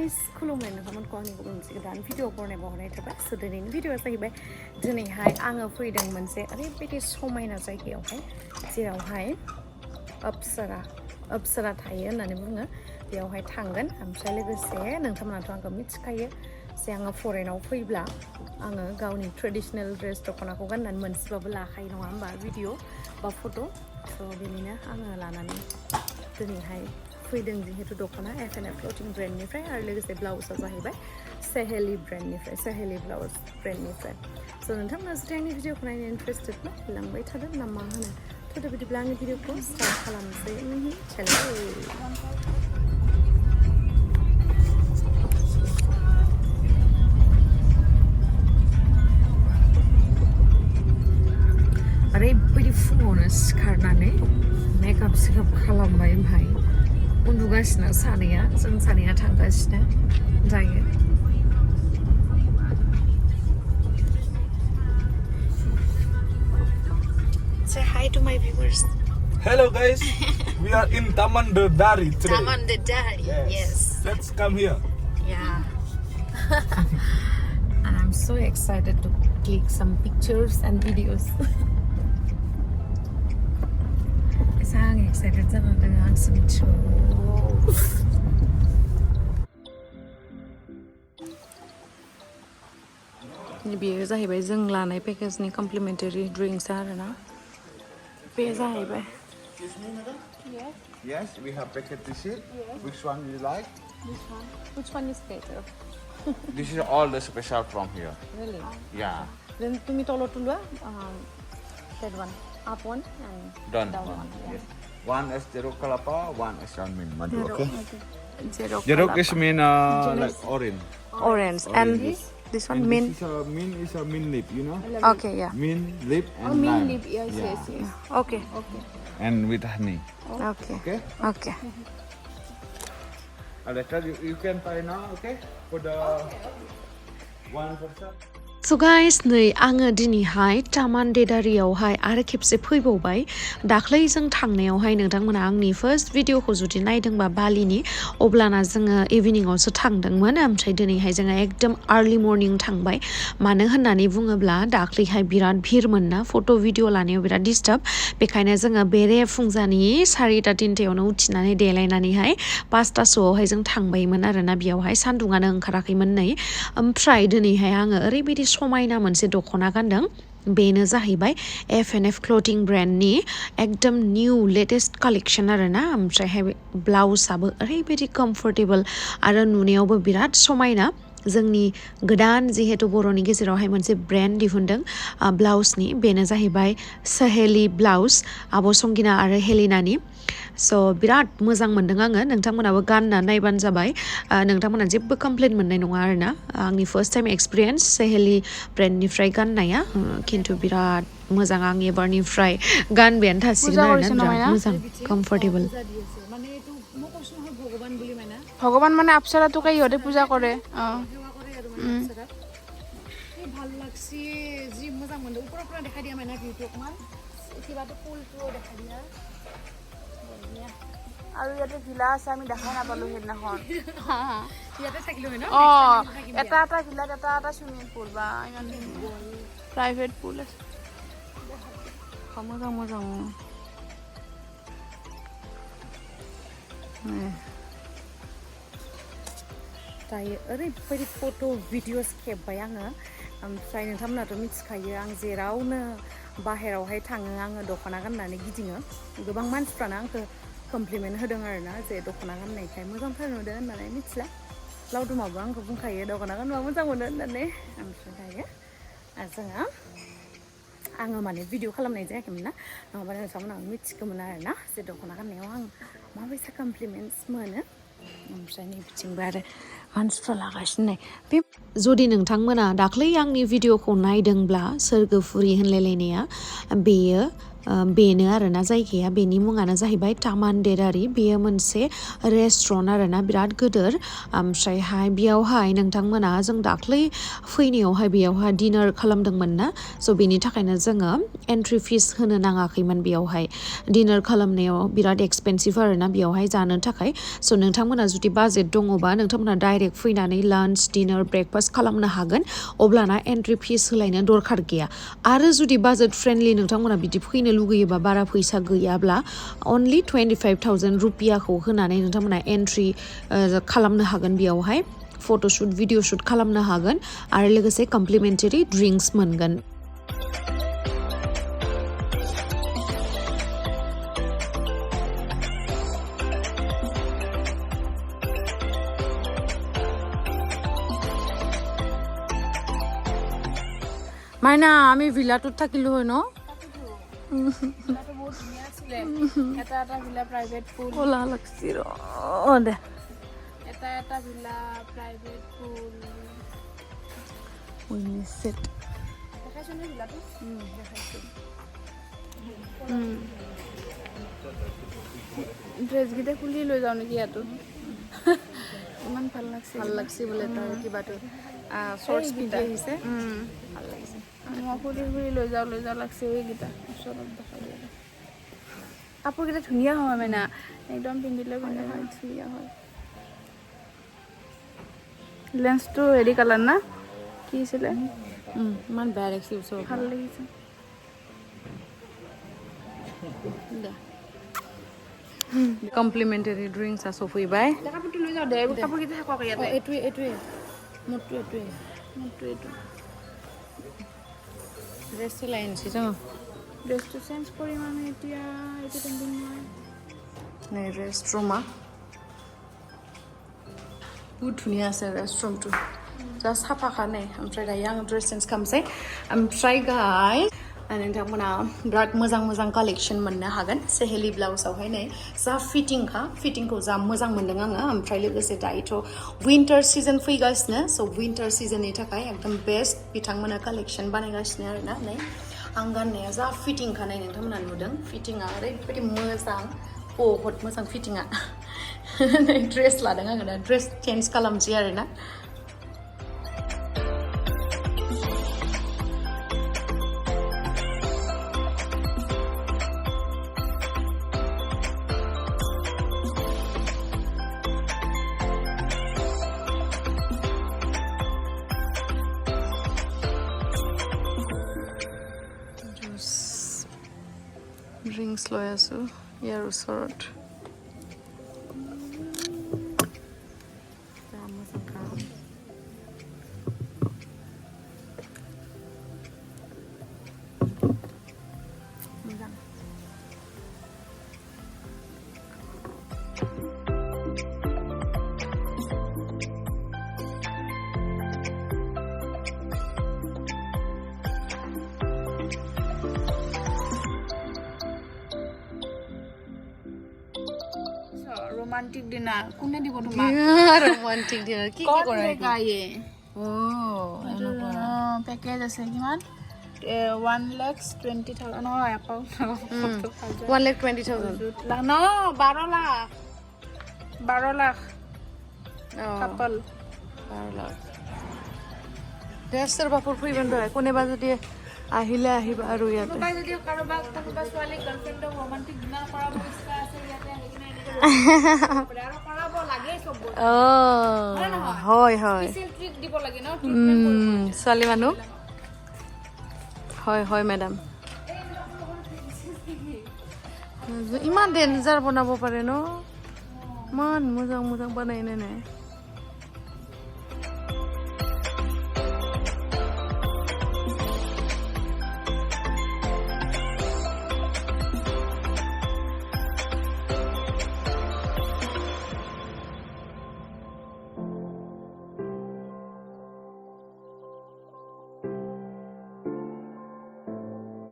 guys, खुलुमबाय नोंथांमोनखौ आंनि गुबुन मोनसे गोदान भिडिअ बरायनाय थाबाय स' दिनैनि भिडिअआ जाहैबाय दिनैहाय आङो फैदों मोनसे ओरैबायदि समायना जायगायावहाय जेरावहाय अप्सरा थायो होननानै बुङो बेयावहाय थांगोन ओमफ्राय लोगोसे नोंथांमोनाथ' आंखौ मिथिखायो जे आङो फरेनाव फैब्ला आङो गावनि ट्रेडिशनेल ड्रेस दख'नाखौ गाननानै मोनसेबाबो लाखायो नङा होमबा भिडिअ बा फट' स' बेनिनो आङो लानानै दिनैहाय फैदों जिहेतु दख'ना F&F क्लथिं ब्रेन्डनिफ्राय आरो लोगोसे ब्लाउसआ जाहैबाय सेहेलि ब्लाउस ब्रेन्डनिफ्राय स' नोंथांमोना जुदि आंनि भिडिअखौ नायनो इन्टारेस्टेड ना लांबाय थादों ना मा होनो थ' बिदिब्ला आंनि भिडिअखौ स्टार्ट खालामनोसै ओरैबायदि फुङावनो सिखारनानै मेकआप खालामबाय ओमफ्राय उन्दुगासिनो सानैया जों सानैया थांगासिनो दायो Say hi to my viewers. Hello guys, we are in Taman Dedari today. Taman Dedari, yes. Let's come here. Yeah. And I'm so excited to click some pictures and videos. I'm excited about some shows. बेयो जाहैबाय जों लानाय पेकेजनि कमप्लिमेन्टारि drinks आरोना बे जाहैबाय Yes, we have packet receipt. Yes. Which one you like? Which one is better? This is all the special from here. Really? Yeah. Then tumi tolo tulua that one up one and Done. down one. Yeah. Yes. One is jeruk kelapa, one is min madu. Okay. Jeruk Jeruk is mean like orange. Orange. And this one and mint. This is a mint leaf, you know. Okay, yeah. Mint leaf and mint lime. leaf, yes. Okay. And with honey. Okay. Okay. Okay. Later you can try now, okay? For the one person. So guys, नै आङो दिनैहाय तामान देदारियावहाय आरो खेबसे फैबावबाय दाख्लै जों थांनायावहाय नोंथांमोना आंनि first भिडिअखौ जुदि नायदोंबा बालिनि अब्लाना जोङो इभिनिंआवसो थांदोंमोन ओमफ्राय दिनैहाय जोङो एकदम आर्लि मर्निं थांबाय मानो होननानै बुङोब्ला दाख्लैहाय बिराद भिरमोन ना फट' भिडिअ लानायाव बिराद डिस्टार्ब बेखायनो जोङो बेरे फुंजानि 4:30 उथिनानै देलायनानैहाय 5:00सोआवहाय जों थांबायमोन आरोना बेयावहाय सान्दुङानो ओंखाराखैमोन नै ओमफ्राय दिनैहाय आङो ओरैबायदि समायना मोनसे दख'ना गानदों बेनो जाहैबाय F&F क्लथिं ब्रेन्डनि एकदम निउ लेटेस्ट कालेक्सन आरोना ओमफ्रायहाय ब्लाउसआबो ओरैबायदि कम्फर्टेबल आरो नुनायावबो बिराद समायना जोंनि गोदान जिहेतु बर'नि गेजेरावहाय मोनसे ब्रेन्ड दिहुनदों ब्लाउसनि बेनो जाहैबाय सेहेलि ब्लाउस आब' संगिना आरो हेलिनानि स' बिराद मोजां मोनदों आङो नोंथांमोनाबो गानना नायबानो जाबाय नोंथांमोना जेबो कमप्लेन मोननाय नङा आरोना आंनि फार्स्ट टाइम एक्सपिरियेन्स सेहेलि ब्रेन्डनिफ्राय गाननाया खिन्थु बिराद मोजां आं एबारनिफ्राय गानबायानो थासिगोन आरोना बिराद मोजां कम्फर्टेबल ভগৱান মানে আপচাৰাটোকে ইহঁতে পূজা কৰে ভাল লাগছে যি মোজা মন্দ ওপৰৰ পৰা দেখা দিয়া মানে ভিউটো অকমান কিবাটো ফুলটো দেখা দিয়া আৰু ইয়াতে ভিলা আছে আমি দেখাই নাপালো সেইদিনাখন ইয়াতে থাকিলো হয় ন এটা ভিলাত এটা চুইমিং পুল বা ইমান প্ৰাইভেট পুল আছে मोजां दायो ओरैबायदि फट' भिडिअस खेबबाय आङो ओमफ्राय नोंथांमोनाथ' मिथिखायो आं जेरावनो बाहेरावहाय थाङो आङो दख'ना गाननानै गिदिङो गोबां मानसिफ्रानो आंखौ कमप्लिमेन्ट होदों आरोना जे दख'ना गाननायखाय मोजांथार नुदों होननानै मिथिला लावदुमाबो आंखौ बुंखायो दख'ना गानबा मोजां मोनो होननानै ओमफ्राय दायो आङो माने भिडिअ खालामनाय जायाखैमोन ना नङाबा नोंथांमोना मिथिगौमोन आरोना जे दख'ना गाननायाव आं माबायसा कमप्लिमेन्टस मोनो ओमफ्राय नै बिथिंबो आरो मानसिफ्रा लागासिनो बे जुदि नोंथांमोना दाख्लै आंनि भिडिअखौ नायदोंब्ला सोरगोफुरि होनलायलायनाया बेयो बेनो आरोना जायगाया बेनि मुङानो जाहैबाय तामान देदारि बेयो मोनसे रेस्टुरेन्ट आरोना बिराद गिदिर ओमफ्रायहाय बेयावहाय नोंथांमोना जों दाख्लै फैनायावहाय बेयावहाय डिनार खालामदोंमोन ना स' बेनि थाखायनो जोङो एन्ट्रि फिस होनो नाङाखैमोन बेयावहाय डिनार खालामनायाव बिराद एक्सपेन्सिभ आरोना बेयावहाय जानो थाखाय स' नोंथांमोना जुदि बाजेट दङबा नोंथांमोना डाइरेक्ट फैनानै लान्च डिनार ब्रेकफास्ट खालामनो हागोन अब्लाना एन्ट्रि फिस होलायनो दरखार गैया आरो जुदि बाजेट फ्रेन्डलि नोंथांमोना बिदि फैनो लुगैयोबा बारा फैसा गैयाब्ला अनलि 25,000 रुपियाखौ होनानै नोंथांमोना एन्ट्रि खालामनो हागोन बेयावहाय फट'शुट भिडिअ शुट खालामनो हागोन आरो लोगोसे कमप्लिमेन्टारि ड्रिंक्स मोनगोन মাইনা আমি ভিলাটোত থাকিলো হয় ন ভিলাটো বহুত ধুনীয়া আছিলে এটা এটা ভিলা প্ৰাইভেট পুল ওলা লাগছি ৰ দে এটা এটা villa private pool we set দেখাইছো নে ভিলাটো দেখাইছো ড্ৰেছ গিটা খুলি লৈ যাও নেকি ইয়াতো ইমান ভাল লাগছি বোলে তাৰ কিবাটো শৰ্টস পিন্ধি আহিছে ভাল লাগিছে মই খুলি লৈ যাওঁ লাগছে এইকেইটা ওচৰত দেখা দিয়ে কাপোৰকেইটা ধুনীয়া হয় মানে একদম পিন্ধিলে ধুনীয়া হয় লেন্সটো হেৰি কালাৰ না কি আছিলে ইমান বেয়া লাগিছে ওচৰত ভাল লাগিছে কমপ্লিমেণ্টাৰী ড্ৰিংকছ আছে ফুৰিবাই কাপোৰটো লৈ যাওঁ দে কাপোৰকেইটা থাকক ইয়াতে এইটোৱে মোৰটো এইটো ড্ৰেছটো লাইন আছে ন ড্ৰেছটো চেঞ্জ কৰিম আমি এতিয়া এইটো পিন্ধিম নাই ৰেষ্টৰুমা बहुत धुनिया আছে रेस्टुरेंटটো जास्ट साफा खाने ओमफ्राय दायो आं ड्रेस चेन्ज खालामसै ओमफ्राय गाइस नोंथांमोना बिराद मोजां कालेक्शन मोननो हागोन सेहेलि ब्लाउसावहाय नै जा फिटिंखौ जा मोजां मोनदों आङो ओमफ्राय लोगोसे दायोथ' विन्टार सिजन फैगासिनो स' विन्टार सिजननि थाखाय एकदम बेस्ट बिथांमोना कालेक्शन बानायगासिनो आरोना नै आं गाननाया जा फिटिंखा नै नोंथांमोना नुदों फिटिंआ ओरैबायदि मोजां बहुत मोजां फिटिंआ ड्रेस लादों आङो दा ड्रेस चेन्ज खालामसै आरोना ड्रिंक्स লৈ আছো ইয়াৰ ওচৰত रोमांटिक डिनर कोने দিব তোমাক रोमांटिक डिनर কি কি কৰে গায়ে ও প্যাকেজ আছে কিমান 1,20,000 no account 1,20,000 no 12 lakh couple 12 lakh দেশৰ বাপুৰ ফুৰিবন দৰে কোনেবা যদি আহিলে আহিবা আৰু ইয়াতে কোনোবা যদি কাৰোবাক কোনোবা ছোৱালী গাৰ্লফ্ৰেণ্ডক रोमांटिक ডিনাৰ কৰাব ইচ্ছা আছে ইয়াতে আহিকিনে আৰু কৰাব লাগে সব হয় স্পেশাল ট্ৰিট দিব লাগে ন ট্ৰিটমেন্ট ছোৱালী মানুহ হয় মেডাম ইমান ডেঞ্জাৰ বনাব পাৰে ন ইমান মোজাং বনাই নে